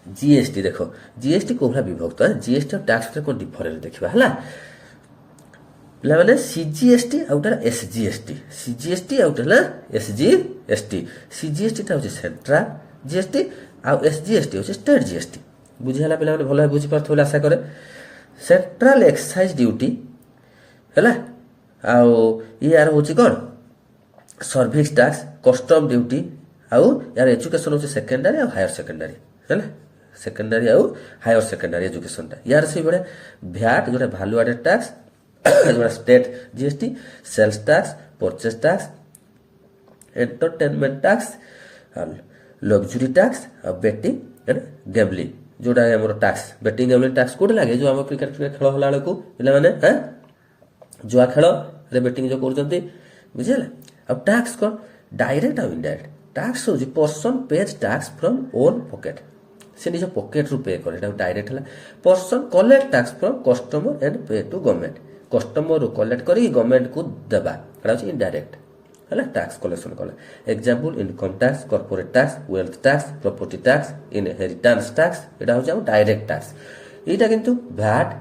GST देख GST को भाया विभक्त जीएसटी और टैक्स को डिफरेंस देखा है पे CGST outta SGST CGST outta SGST CGST हूँ सेंट्राल जीएसटी आउ एसजीएसटी हूँ स्टेट जीएसटी बुझीगला पे भल बुझीपार आशा करे सेंट्राल एक्साइज ड्यूटी है आउ यार हूँ कौन सर्विस टैक्स कस्टम ड्यूटी आउ यार एजुकेशन हूँ सेकेंडरी आउ हायर सेकेंडरी है सेकेंडरी आउ हायर सेकेंडरी एजुकेशन यार से भाया भैट जो भैल्यू एडेड टैक्स जो state GST sales tax purchase tax entertainment tax luxury tax betting and gambling जोटा आम टैक्स बेटिंग गैम्बलिंग टैक्स कौट लगे जो आम क्रिकेट खेल होला बेलू पे जुआ खेल बेटिंग जो कर बुझीगला अब टैक्स कौन डायरेक्ट और इनडायरेक्ट टैक्स हूँ person page tax from own pocket से निज पॉकेट रु पे करे डायरेक्ट है person collect tax from customer and पे टू गवर्नमेंट कस्टमर रु कलेक्ट करी गवर्नमेंट को देवा इनडायरेक्ट है टैक्स कलेक्शन कला example income tax corporate tax wealth tax property tax inheritance tax यहाँ हूँ डायरेक्ट टैक्स यहाँ किंतु भैट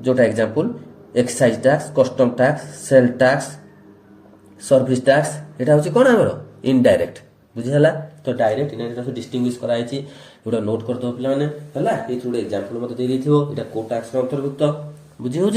जोटा example excise tax custom tax sale tax service tax यहाँ हूँ कौन आम इनडायरेक्ट बुझीगला तो डायरेक्ट इनडायरेक्ट डिस्टिंग्विश कराई गोटे नोट करदे पे ये गोटे एग्जांपल मत दे यहाँ को टैक्स अंतर्भुक्त बुझी हूँ